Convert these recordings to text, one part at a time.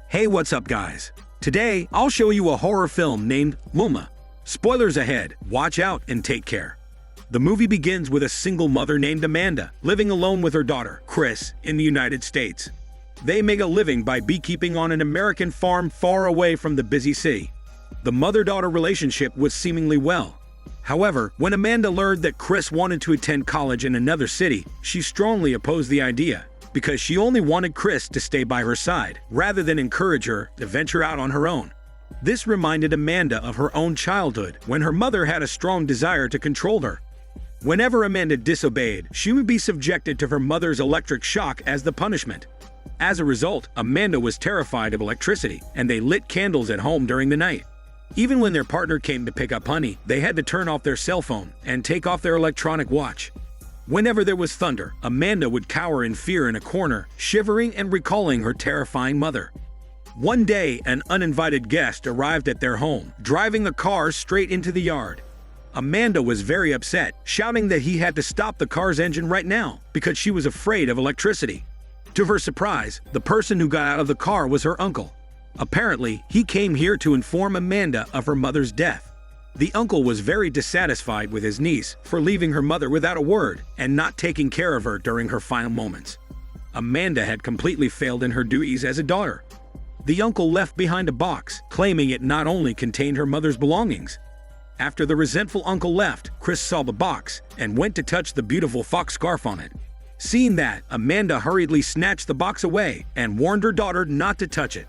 Hey, what's up guys? Today, I'll show you a horror film named UMMA. Spoilers ahead, watch out and take care. The movie begins with a single mother named Amanda living alone with her daughter, Chris, in the United States. They make a living by beekeeping on an American farm far away from the busy city. The mother-daughter relationship was seemingly well. However, when Amanda learned that Chris wanted to attend college in another city, she strongly opposed the idea, because she only wanted Chris to stay by her side, rather than encourage her to venture out on her own. This reminded Amanda of her own childhood, when her mother had a strong desire to control her. Whenever Amanda disobeyed, she would be subjected to her mother's electric shock as the punishment. As a result, Amanda was terrified of electricity, and they lit candles at home during the night. Even when their partner came to pick up honey, they had to turn off their cell phone and take off their electronic watch. Whenever there was thunder, Amanda would cower in fear in a corner, shivering and recalling her terrifying mother. One day, an uninvited guest arrived at their home, driving a car straight into the yard. Amanda was very upset, shouting that he had to stop the car's engine right now because she was afraid of electricity. To her surprise, the person who got out of the car was her uncle. Apparently, he came here to inform Amanda of her mother's death. The uncle was very dissatisfied with his niece for leaving her mother without a word and not taking care of her during her final moments. Amanda had completely failed in her duties as a daughter. The uncle left behind a box, claiming it not only contained her mother's belongings. After the resentful uncle left, Chris saw the box and went to touch the beautiful fox scarf on it. Seeing that, Amanda hurriedly snatched the box away and warned her daughter not to touch it.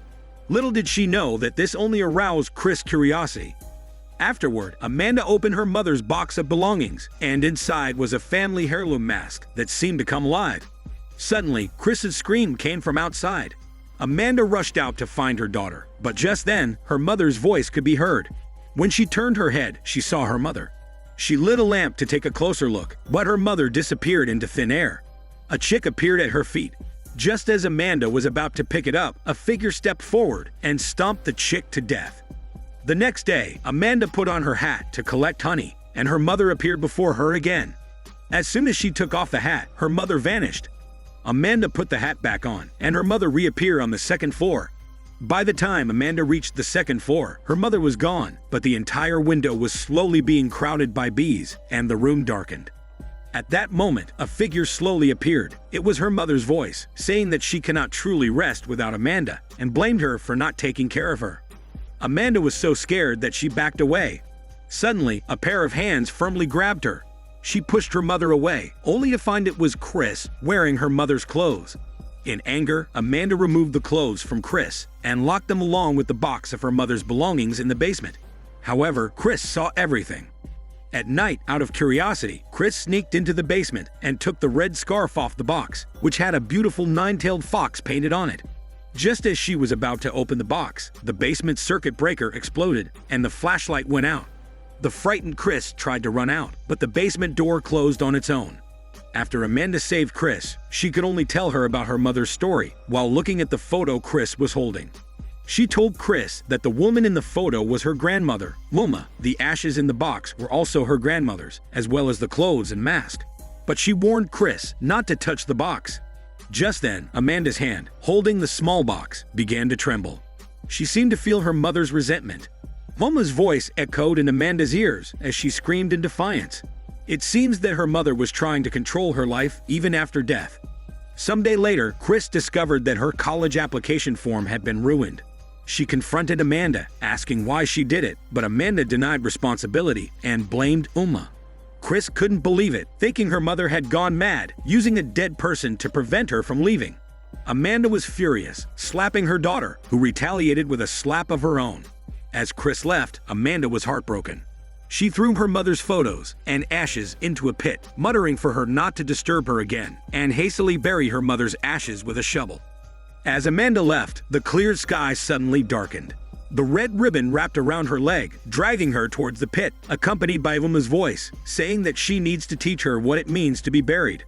Little did she know that this only aroused Chris' curiosity. Afterward, Amanda opened her mother's box of belongings, and inside was a family heirloom mask that seemed to come alive. Suddenly, Chris's scream came from outside. Amanda rushed out to find her daughter, but just then, her mother's voice could be heard. When she turned her head, she saw her mother. She lit a lamp to take a closer look, but her mother disappeared into thin air. A chick appeared at her feet. Just as Amanda was about to pick it up, a figure stepped forward and stomped the chick to death. The next day, Amanda put on her hat to collect honey, and her mother appeared before her again. As soon as she took off the hat, her mother vanished. Amanda put the hat back on, and her mother reappeared on the second floor. By the time Amanda reached the second floor, her mother was gone, but the entire window was slowly being crowded by bees, and the room darkened. At that moment, a figure slowly appeared. It was her mother's voice, saying that she cannot truly rest without Amanda, and blamed her for not taking care of her. Amanda was so scared that she backed away. Suddenly, a pair of hands firmly grabbed her. She pushed her mother away, only to find it was Chris wearing her mother's clothes. In anger, Amanda removed the clothes from Chris and locked them along with the box of her mother's belongings in the basement. However, Chris saw everything. At night, out of curiosity, Chris sneaked into the basement and took the red scarf off the box, which had a beautiful nine-tailed fox painted on it. Just as she was about to open the box, the basement circuit breaker exploded and the flashlight went out. The frightened Chris tried to run out, but the basement door closed on its own. After Amanda saved Chris, she could only tell her about her mother's story while looking at the photo Chris was holding. She told Chris that the woman in the photo was her grandmother, UMMA. The ashes in the box were also her grandmother's, as well as the clothes and mask. But she warned Chris not to touch the box. Just then, Amanda's hand, holding the small box, began to tremble. She seemed to feel her mother's resentment. UMMA's voice echoed in Amanda's ears as she screamed in defiance. It seems that her mother was trying to control her life even after death. Some day later, Chris discovered that her college application form had been ruined. She confronted Amanda, asking why she did it, but Amanda denied responsibility and blamed UMMA. Chris couldn't believe it, thinking her mother had gone mad, using a dead person to prevent her from leaving. Amanda was furious, slapping her daughter, who retaliated with a slap of her own. As Chris left, Amanda was heartbroken. She threw her mother's photos and ashes into a pit, muttering for her not to disturb her again, and hastily buried her mother's ashes with a shovel. As Amanda left, the clear sky suddenly darkened. The red ribbon wrapped around her leg, dragging her towards the pit, accompanied by UMMA's voice, saying that she needs to teach her what it means to be buried.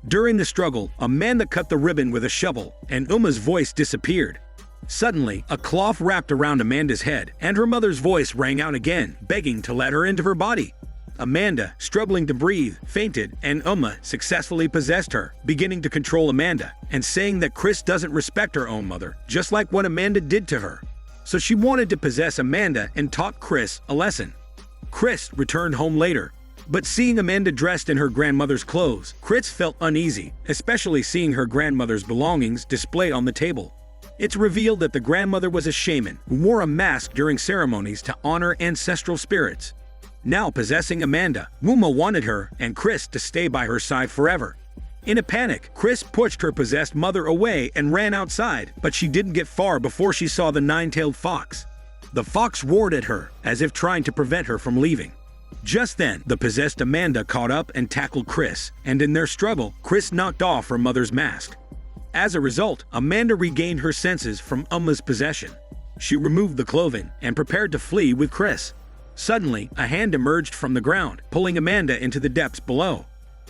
During the struggle, Amanda cut the ribbon with a shovel, and UMMA's voice disappeared. Suddenly, a cloth wrapped around Amanda's head, and her mother's voice rang out again, begging to let her into her body. Amanda, struggling to breathe, fainted, and UMMA successfully possessed her, beginning to control Amanda and saying that Chris doesn't respect her own mother, just like what Amanda did to her. So she wanted to possess Amanda and taught Chris a lesson. Chris returned home later, but seeing Amanda dressed in her grandmother's clothes, Chris felt uneasy, especially seeing her grandmother's belongings displayed on the table. It's revealed that the grandmother was a shaman who wore a mask during ceremonies to honor ancestral spirits. Now possessing Amanda, UMMA wanted her and Chris to stay by her side forever. In a panic, Chris pushed her possessed mother away and ran outside, but she didn't get far before she saw the nine-tailed fox. The fox roared at her, as if trying to prevent her from leaving. Just then, the possessed Amanda caught up and tackled Chris, and in their struggle, Chris knocked off her mother's mask. As a result, Amanda regained her senses from UMMA's possession. She removed the clothing and prepared to flee with Chris. Suddenly, a hand emerged from the ground, pulling Amanda into the depths below.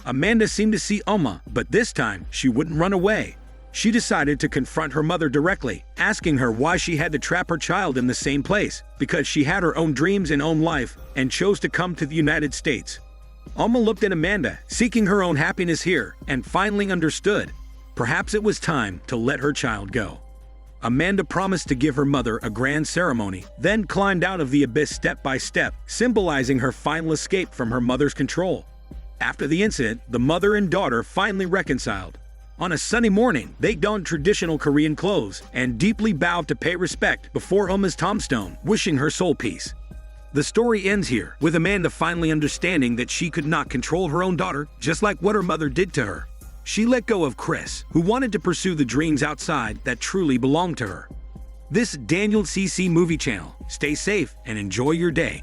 Amanda seemed to see UMMA, but this time, she wouldn't run away. She decided to confront her mother directly, asking her why she had to trap her child in the same place, because she had her own dreams and own life, and chose to come to the United States. UMMA looked at Amanda, seeking her own happiness here, and finally understood. Perhaps it was time to let her child go. Amanda promised to give her mother a grand ceremony, then climbed out of the abyss step by step, symbolizing her final escape from her mother's control. After the incident, the mother and daughter finally reconciled. On a sunny morning, they donned traditional Korean clothes and deeply bowed to pay respect before UMMA's tombstone, wishing her soul peace. The story ends here, with Amanda finally understanding that she could not control her own daughter, just like what her mother did to her. She let go of Chris, who wanted to pursue the dreams outside that truly belonged to her. This Daniel CC Movie Channel. Stay safe and enjoy your day.